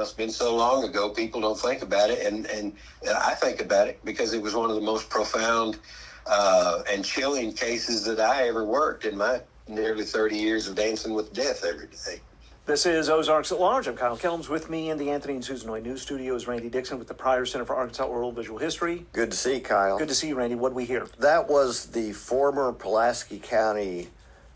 it's been so long ago, people don't think about it, and I think about it because it was one of the most profound and chilling cases that I ever worked in my nearly 30 years of dancing with death every day. This is Ozarks at Large. I'm Kyle Kelms. With me in the Anthony and Susan Noy News Studio is Randy Dixon with the Pryor Center for Arkansas Oral Visual History. Good to see you, Kyle. Good to see you, Randy. What did we hear? That was the former Pulaski County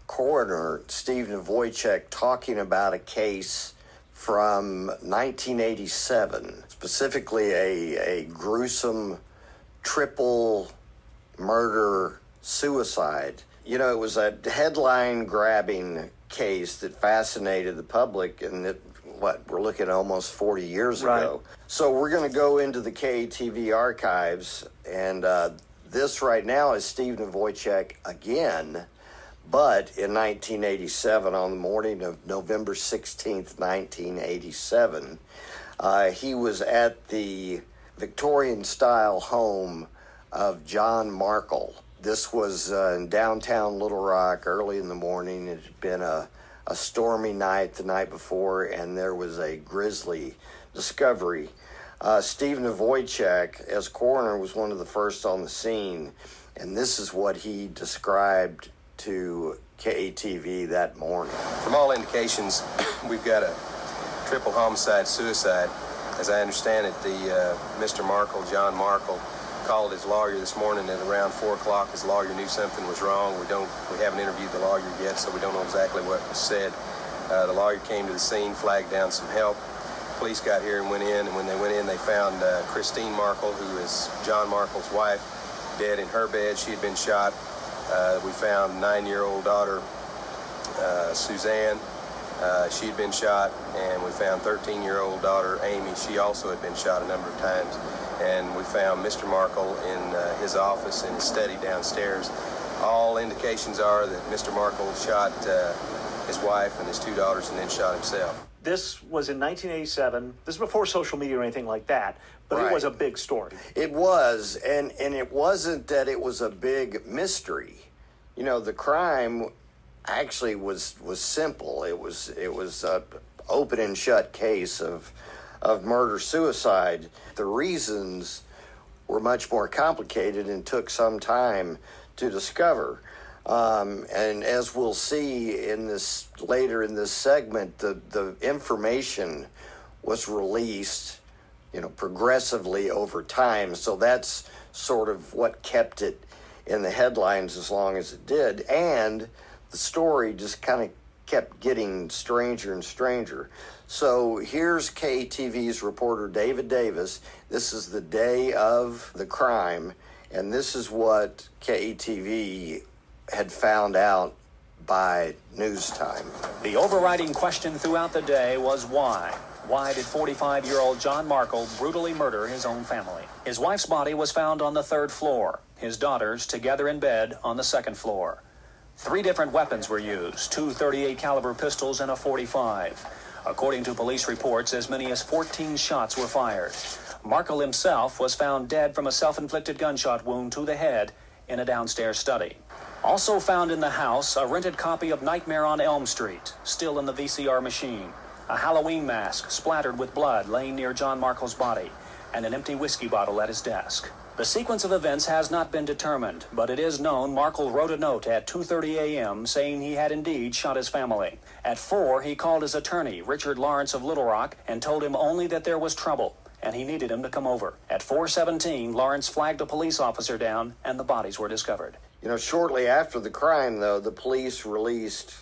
Coroner, Steve Nawojczyk, talking about a case from 1987, specifically a gruesome triple murder suicide. You know, it was a headline-grabbing case that fascinated the public, and that, we're looking at almost 40 years ago. So we're going to go into the KUAF archives, and this right now is Steve Nawojczyk again, but in 1987, on the morning of November 16th, 1987, he was at the Victorian-style home of John Markle. This was in downtown Little Rock early in the morning. It had been a stormy night the night before, and there was a grisly discovery. Steve Nawojczyk, as coroner, was one of the first on the scene, and this is what he described to KATV that morning. From all indications, we've got a triple homicide-suicide. As I understand it, Mr. Markle, John Markle, called his lawyer this morning at around 4 o'clock. His lawyer knew something was wrong. We haven't interviewed the lawyer yet, so we don't know exactly what was said. The lawyer came to the scene, flagged down some help. Police got here and went in, and when they went in, they found Christine Markle, who is John Markle's wife, dead in her bed. She had been shot. We found 9-year-old daughter, Suzanne. She had been shot, and we found 13-year-old daughter, Amy. She also had been shot a number of times. And we found Mr. Markle in his office in his study downstairs. All indications are that Mr. Markle shot his wife and his 2 daughters and then shot himself. This was in 1987. This is before social media or anything like that, but Right. It was a big story. It was, and it wasn't that it was a big mystery. You know, the crime actually was simple. It was a open and shut case of murder-suicide. The reasons were much more complicated and took some time to discover. And as we'll see later in this segment, the information was released, progressively over time. So that's sort of what kept it in the headlines as long as it did. And the story just kind of kept getting stranger and stranger. So here's KTV's reporter David Davis. This is the day of the crime, and this is what KTV had found out by news time. The overriding question throughout the day was why? Why did 45-year-old John Markle brutally murder his own family? His wife's body was found on the 3rd floor. His daughters together in bed on the 2nd floor. 3 different weapons were used, 2 .38 caliber pistols and a .45. According to police reports, as many as 14 shots were fired. Markle himself was found dead from a self-inflicted gunshot wound to the head in a downstairs study. Also found in the house, a rented copy of Nightmare on Elm Street, still in the VCR machine. A Halloween mask splattered with blood laying near John Markle's body, and an empty whiskey bottle at his desk. The sequence of events has not been determined, but it is known Markle wrote a note at 2:30 a.m. saying he had indeed shot his family. At 4, he called his attorney, Richard Lawrence of Little Rock, and told him only that there was trouble, and he needed him to come over. At 4:17, Lawrence flagged a police officer down, and the bodies were discovered. Shortly after the crime, though, the police released,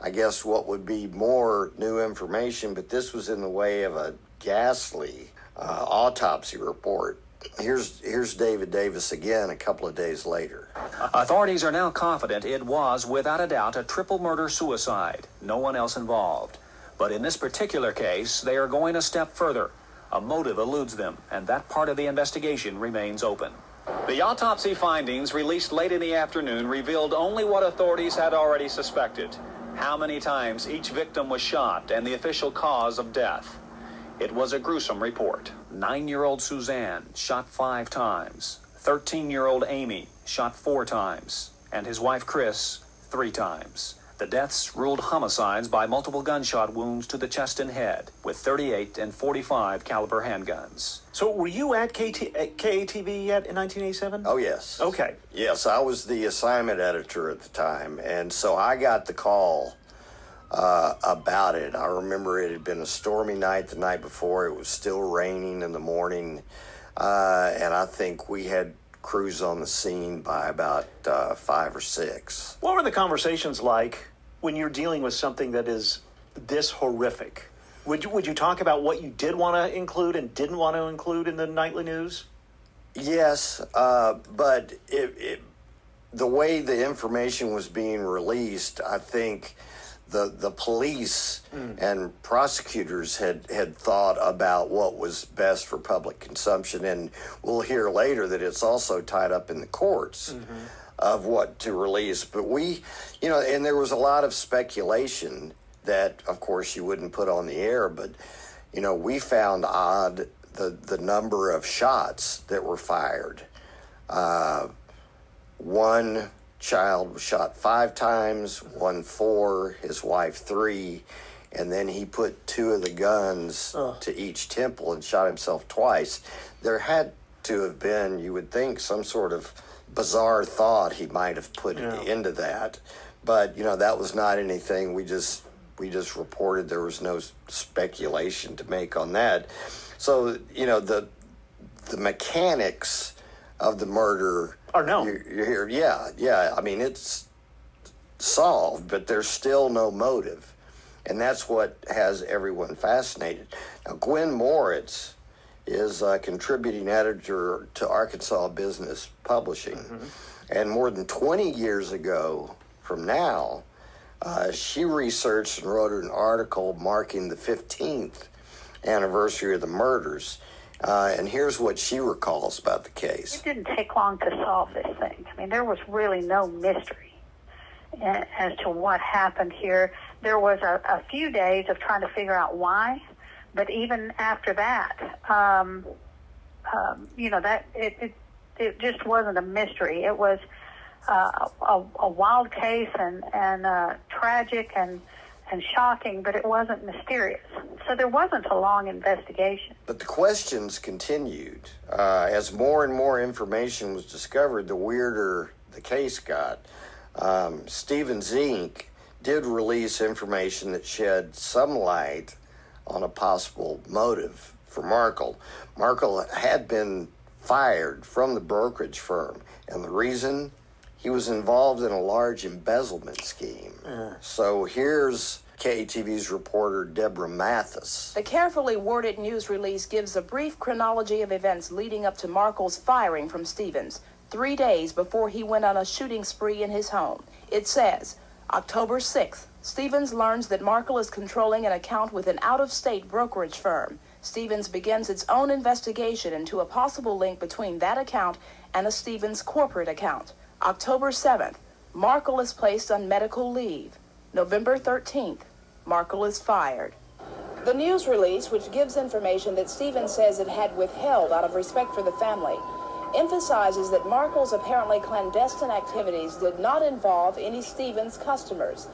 I guess, what would be more new information, but this was in the way of a ghastly autopsy report. Here's David Davis again a couple of days later. Authorities are now confident it was, without a doubt, a triple murder-suicide. No one else involved. But in this particular case, they are going a step further. A motive eludes them, and that part of the investigation remains open. The autopsy findings released late in the afternoon revealed only what authorities had already suspected. How many times each victim was shot and the official cause of death. It was a gruesome report. 9-year-old Suzanne shot 5 times. 13-year-old Amy shot 4 times. And his wife Chris 3 times. The deaths ruled homicides by multiple gunshot wounds to the chest and head with 38 and 45 caliber handguns. So were you at KATV yet in 1987? Oh, yes. Okay. Yes, I was the assignment editor at the time, and so I got the call about it. I remember it had been a stormy night the night before. It was still raining in the morning, and I think we had crews on the scene by about 5 or 6. What were the conversations like when you're dealing with something that is this horrific? Would you talk about what you did want to include and didn't want to include in the nightly news? Yes, but the way the information was being released, I think the police and prosecutors had thought about what was best for public consumption, and we'll hear later that it's also tied up in the courts of what to release. But and there was a lot of speculation that, of course, you wouldn't put on the air, but, we found odd the number of shots that were fired. One child was shot 5 times, one 4, his wife 3, and then he put 2 of the guns to each temple and shot himself twice. There had to have been, you would think, some sort of bizarre thought he might have put into that. But, that was not anything. We just reported. There was no speculation to make on that. So, the mechanics of the murder are known. You're here. Yeah. I mean, it's solved, but there's still no motive. And that's what has everyone fascinated. Now, Gwen Moritz is a contributing editor to Arkansas Business Publishing. And more than 20 years ago from now, she researched and wrote an article marking the 15th anniversary of the murders. And here's what she recalls about the case. It didn't take long to solve this thing. I mean, there was really no mystery as to what happened here. There was a few days of trying to figure out why, but even after that, it just wasn't a mystery. It was a wild case and tragic and shocking, but it wasn't mysterious. So there wasn't a long investigation. But the questions continued. As more and more information was discovered, the weirder the case got. Stevens Inc. did release information that shed some light on a possible motive for Markle. Markle had been fired from the brokerage firm, and the reason? He was involved in a large embezzlement scheme. So here's KATV's reporter Deborah Mathis. The carefully worded news release gives a brief chronology of events leading up to Markle's firing from Stevens, 3 days before he went on a shooting spree in his home. It says, October 6th, Stevens learns that Markle is controlling an account with an out-of-state brokerage firm. Stevens begins its own investigation into a possible link between that account and a Stevens corporate account. October 7th, Markle is placed on medical leave. November 13th, Markle is fired. The news release, which gives information that Stevens says it had withheld out of respect for the family, emphasizes that Markle's apparently clandestine activities did not involve any Stevens customers.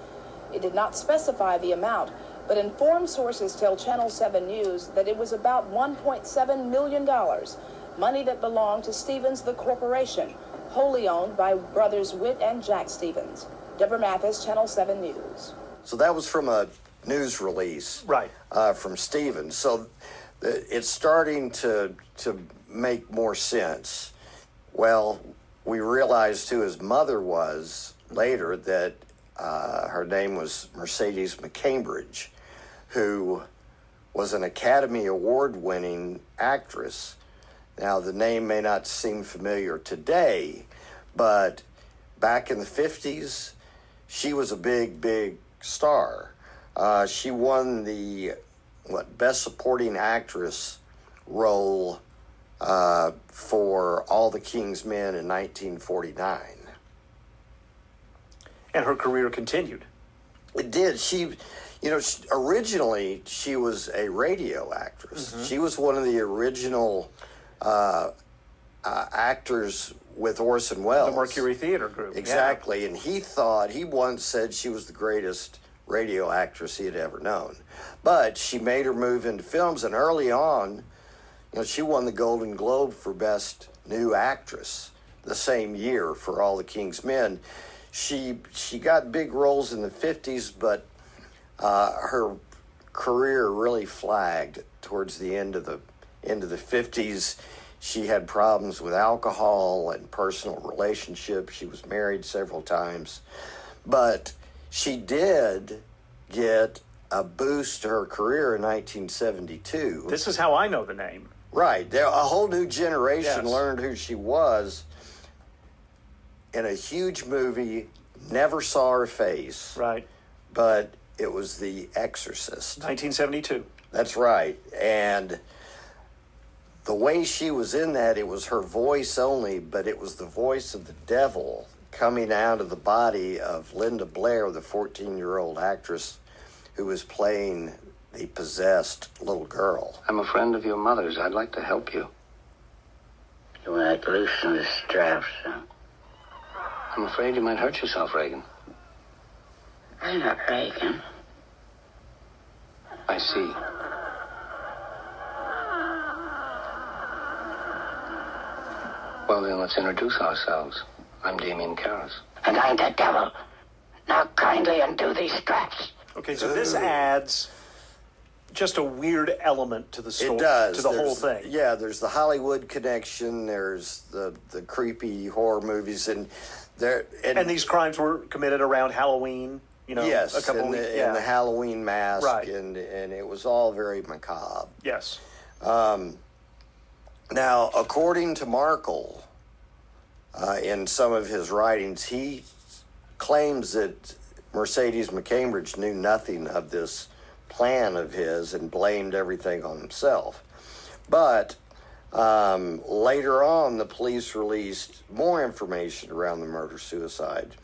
It did not specify the amount, but informed sources tell Channel 7 News that it was about $1.7 million, money that belonged to Stevens the corporation, wholly owned by brothers Witt and Jack Stevens. Deborah Mathis, Channel 7 News. So that was from a news release from Stevens. So it's starting to make more sense. Well, we realized who his mother was later, that her name was Mercedes McCambridge, who was an Academy Award-winning actress. Now, the name may not seem familiar today, but back in the 50s, she was a big star. She won the Best Supporting Actress role for All the King's Men in 1949. And her career continued. It did. Originally she was a radio actress. She was one of the original actors with Orson Welles. The Mercury Theater Group. Exactly. Yeah. And he once said she was the greatest radio actress he had ever known. But she made her move into films, and early on, she won the Golden Globe for Best New Actress the same year for All the King's Men. She got big roles in the 50s, but her career really flagged towards the end of the 50s. She had problems with alcohol and personal relationships. She was married several times. But she did get a boost to her career in 1972. This is how I know the name. Right. A whole new generation Yes. learned who she was in a huge movie, never saw her face. Right. But it was The Exorcist. 1972. That's right. And the way she was in that, it was her voice only, but it was the voice of the devil coming out of the body of Linda Blair, the 14-year-old actress who was playing the possessed little girl. I'm a friend of your mother's. I'd like to help you. You want to loosen the straps, huh? I'm afraid you might hurt yourself, Reagan. I'm not Reagan. I see. Well, then let's introduce ourselves. I'm Damien Karras. And I'm the devil. Now kindly undo these straps. Okay, so this adds just a weird element to the story. It does. To the whole There's- thing. Yeah, there's the Hollywood connection. There's the creepy horror movies, and And these crimes were committed around Halloween. Yes, a couple and weeks. the Halloween mask, Right. and it was all very macabre. Yes. Now, according to Markle, in some of his writings, he claims that Mercedes McCambridge knew nothing of this plan of his and blamed everything on himself. But later on, the police released more information around the murder-suicide.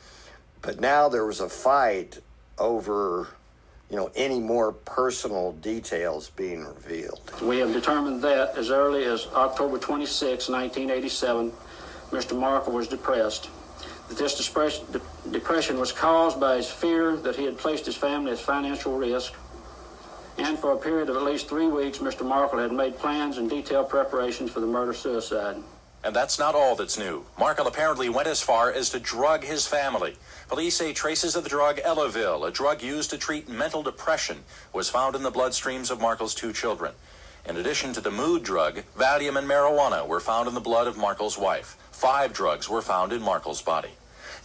But now there was a fight over, any more personal details being revealed. We have determined that as early as October 26, 1987, Mr. Markle was depressed. That this depression was caused by his fear that he had placed his family at financial risk. And for a period of at least 3 weeks, Mr. Markle had made plans and detailed preparations for the murder-suicide. And that's not all that's new. Markle apparently went as far as to drug his family. Police say traces of the drug Elavil, a drug used to treat mental depression, was found in the bloodstreams of Markle's 2 children. In addition to the mood drug, Valium and marijuana were found in the blood of Markle's wife. 5 drugs were found in Markle's body.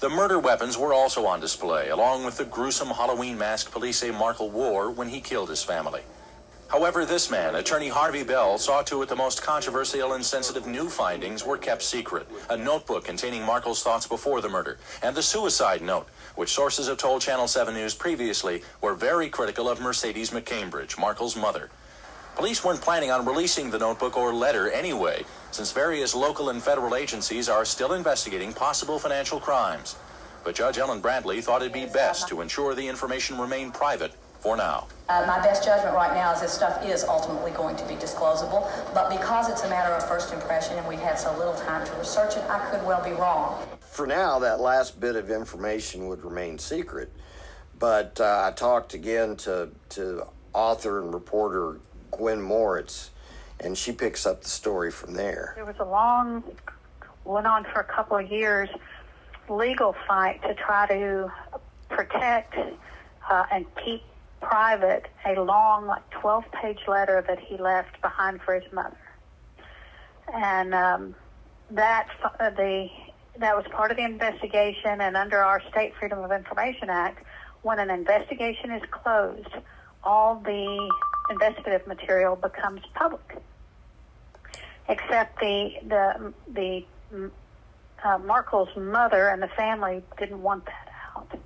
The murder weapons were also on display, along with the gruesome Halloween mask police say Markle wore when he killed his family. However, this man, attorney Harvey Bell, saw to it the most controversial and sensitive new findings were kept secret. A notebook containing Markle's thoughts before the murder, and the suicide note, which sources have told Channel 7 News previously were very critical of Mercedes McCambridge, Markle's mother. Police weren't planning on releasing the notebook or letter anyway, since various local and federal agencies are still investigating possible financial crimes. But Judge Ellen Brantley thought it'd be best to ensure the information remained private for now. My best judgment right now is this stuff is ultimately going to be disclosable, but because it's a matter of first impression and we've had so little time to research it, I could well be wrong. For now, that last bit of information would remain secret, but I talked again to author and reporter Gwen Moritz, and she picks up the story from there. There was went on for a couple of years, legal fight to try to protect and keep private a long, 12-page letter that he left behind for his mother. And that was part of the investigation, and under our State Freedom of Information Act, when an investigation is closed, all the investigative material becomes public, except the Markle's mother and the family didn't want that out.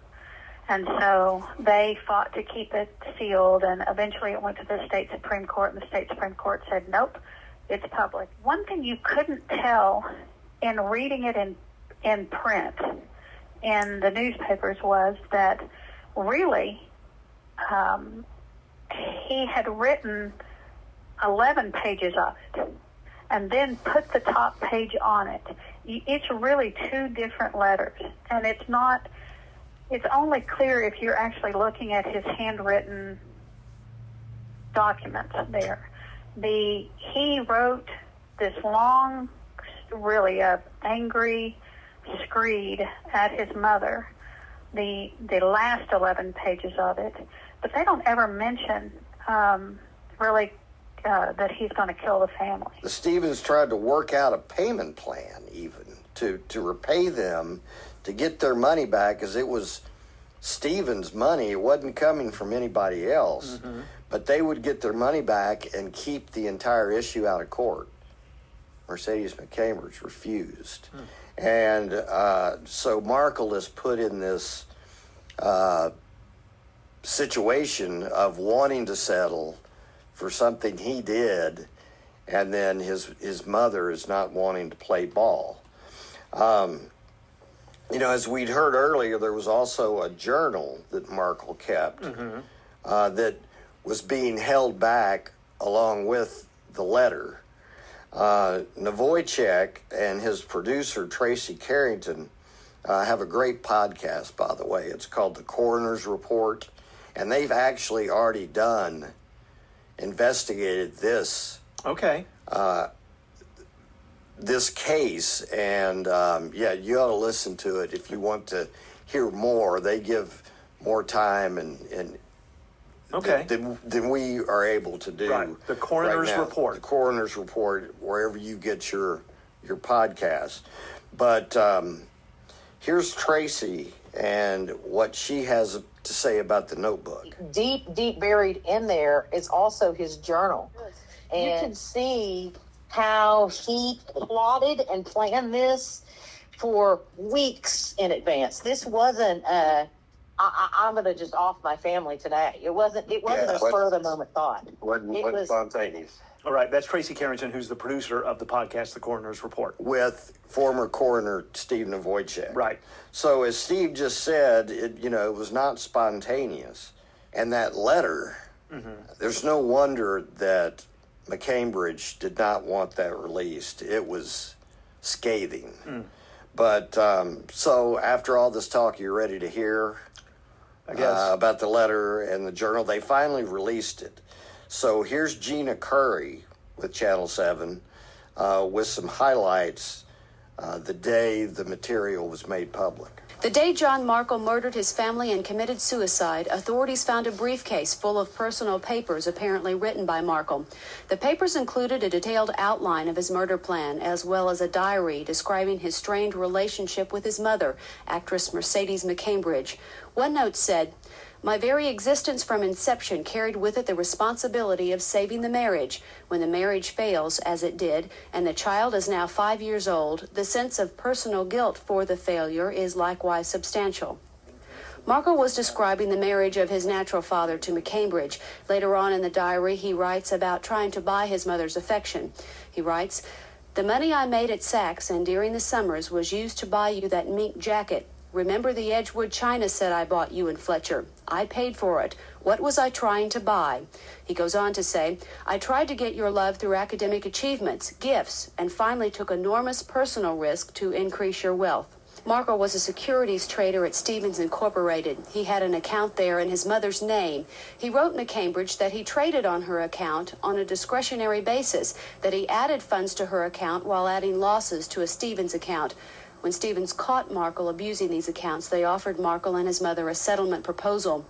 And so they fought to keep it sealed, and eventually it went to the state Supreme Court, and the state Supreme Court said, nope, it's public. One thing you couldn't tell in reading it in print in the newspapers was that really he had written 11 pages of it. and then put the top page on it. It's really two different letters, and it's only clear if you're actually looking at his handwritten documents there. He wrote this long, really angry screed at his mother, the last 11 pages of it, but they don't ever mention really that he's going to kill the family. The Stevens tried to work out a payment plan even to repay them to get their money back, because it was Stevens' money. It wasn't coming from anybody else. Mm-hmm. But they would get their money back and keep the entire issue out of court. Mercedes Macambridge refused. And so Markle is put in this situation of wanting to settle for something he did, and then his mother is not wanting to play ball. As we'd heard earlier, there was also a journal that Markle kept that was being held back along with the letter. Nawojczyk and his producer, Tracey Carrington, have a great podcast, by the way. It's called The Coroner's Report, and they've actually already investigated this. Okay. This case, and you ought to listen to it if you want to hear more. They give more time and okay. than we are able to do. Right. The Coroner's Report. The Coroner's Report, wherever you get your podcast. But here's Tracey and what she has to say about the notebook. Deep buried in there is also his journal. And you can see how he plotted and planned this for weeks in advance. This wasn't I'm going to just off my family today. It wasn't a spur of the moment thought. It wasn't spontaneous. All right, that's Tracey Carrington, who's the producer of the podcast, The Coroner's Report. With former coroner Steve Nawojczyk. Right. So as Steve just said, it was not spontaneous. And that letter, there's no wonder that Macambridge did not want that released. It was scathing. But so after all this talk, you're ready to hear about the letter and the journal. They finally released it. So here's Gina Curry with Channel 7 with some highlights the day the material was made public. The day John Markle murdered his family and committed suicide, authorities found a briefcase full of personal papers apparently written by Markle. The papers included a detailed outline of his murder plan, as well as a diary describing his strained relationship with his mother, actress Mercedes Macambridge. One note said, "My very existence from inception carried with it the responsibility of saving the marriage. When the marriage fails, as it did, and the child is now 5 years old, the sense of personal guilt for the failure is likewise substantial." Markle was describing the marriage of his natural father to Macambridge. Later on in the diary, he writes about trying to buy his mother's affection. He writes, "The money I made at Saks and during the summers was used to buy you that mink jacket. Remember the Edgewood china set I bought you and Fletcher? I paid for it. What was I trying to buy?" He goes on to say, "I tried to get your love through academic achievements, gifts, and finally took enormous personal risk to increase your wealth." Markle was a securities trader at Stevens Incorporated. He had an account there in his mother's name. He wrote Macambridge that he traded on her account on a discretionary basis, that he added funds to her account while adding losses to a Stevens account. When Stevens caught Markle abusing these accounts, they offered Markle and his mother a settlement proposal.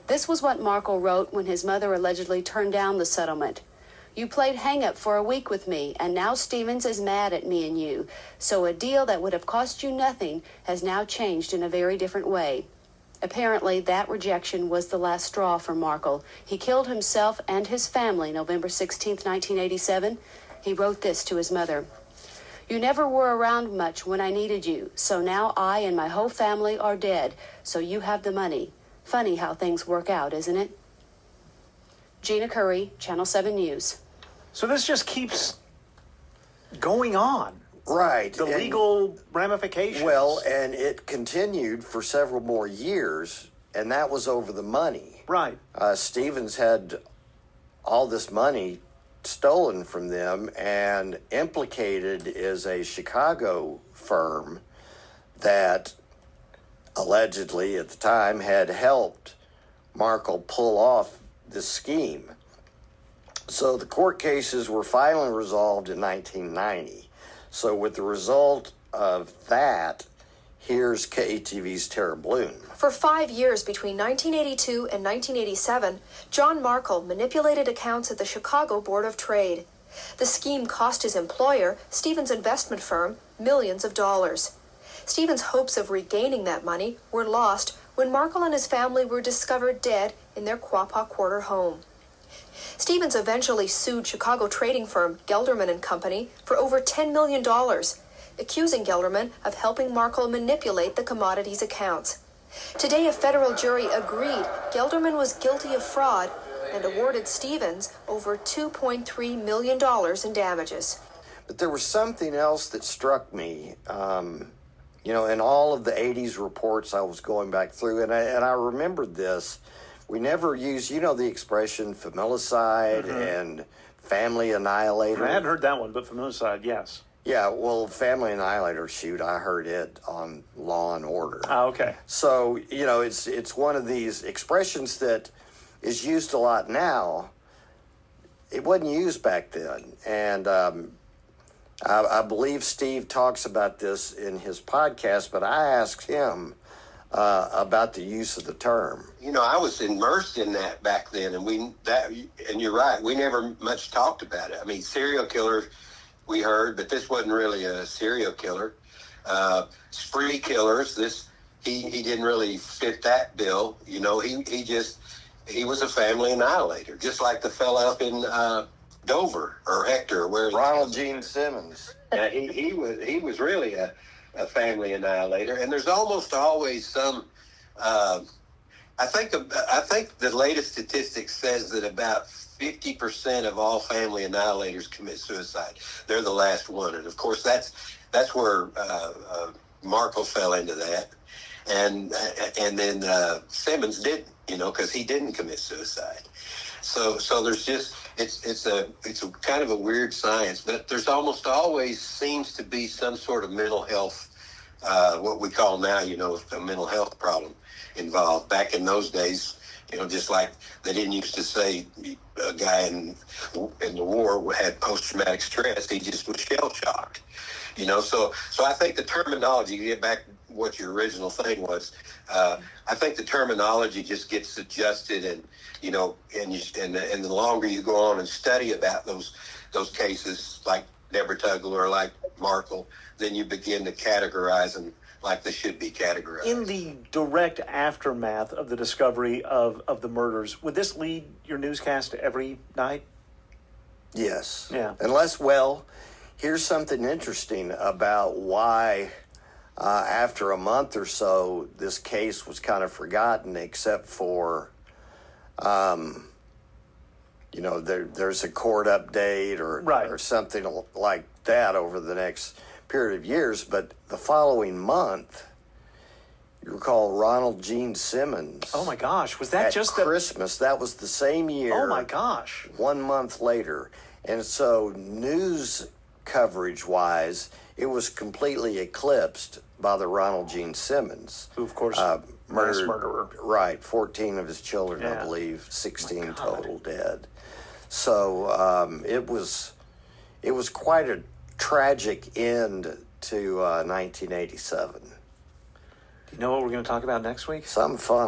This was what Markle wrote when his mother allegedly turned down the settlement. "You played hang-up for a week with me, and now Stevens is mad at me and you. So a deal that would have cost you nothing has now changed in a very different way." Apparently, that rejection was the last straw for Markle. He killed himself and his family November 16, 1987. He wrote this to his mother. "You never were around much when I needed you, so now I and my whole family are dead, so you have the money. Funny how things work out, isn't it?" Gina Curry, Channel 7 News. So this just keeps going on. Right. The legal ramifications. Well, and it continued for several more years, and that was over the money. Right. Stevens had all this money stolen from them, and implicated is a Chicago firm that allegedly at the time had helped Markle pull off this scheme. So the court cases were finally resolved in 1990. So with the result of that, here's KETV's Tara Bloom. For 5 years between 1982 and 1987, John Markle manipulated accounts at the Chicago Board of Trade. The scheme cost his employer, Stevens Investment Firm, millions of dollars. Stevens' hopes of regaining that money were lost when Markle and his family were discovered dead in their Quapaw Quarter home. Stevens eventually sued Chicago trading firm Gelderman & Company for over $10 million, accusing Gelderman of helping Markle manipulate the commodities accounts. Today, a federal jury agreed Gelderman was guilty of fraud and awarded Stevens over $2.3 million in damages. But there was something else that struck me. In all of the 80s reports I was going back through, and I remembered this. We never use, the expression familicide and family annihilator. I hadn't heard that one, but familicide, yes. Yeah, well, family annihilator, shoot, I heard it on Law and Order. Oh, okay. So, it's one of these expressions that is used a lot now. It wasn't used back then. And I believe Steve talks about this in his podcast, but I asked him about the use of the term. I was immersed in that back then, and you're right, we never much talked about it. I mean, serial killer, we heard, but this wasn't really a serial killer. Spree killers, he didn't really fit that bill. He was a family annihilator, just like the fella up in Dover or Hector, where Ronald Gene Simmons. He was really a family annihilator, and there's almost always some. I think the latest statistics says that about 50% of all family annihilators commit suicide. They're the last one, and of course that's where Markle fell into that, and then Simmons didn't, because he didn't commit suicide. So there's just it's a kind of a weird science, but there's almost always seems to be some sort of mental health, what we call now, a mental health problem involved. Back in those days, just like they didn't used to say a guy in the war had post-traumatic stress, he just was shell-shocked. So I think the terminology, to get back what your original thing was, I think the terminology just gets adjusted, and the longer you go on and study about those cases, like Deborah Tugler or like Markle, then you begin to categorize them like they should be categorized. In the direct aftermath of the discovery of the murders, would this lead your newscast every night? Yes. Yeah. Here's something interesting about why after a month or so this case was kind of forgotten, except for there's a court update or something like that over the next period of years. But the following month, you recall Ronald Gene Simmons. Oh my gosh, was that just Christmas? That was the same year. Oh my gosh. 1 month later. And so news coverage wise, it was completely eclipsed by the Ronald Gene Simmons, who of course murderer. Right, 14 of his children, I believe, 16 total dead. So it was quite a tragic end to 1987. Do you know what we're going to talk about next week? Something fun.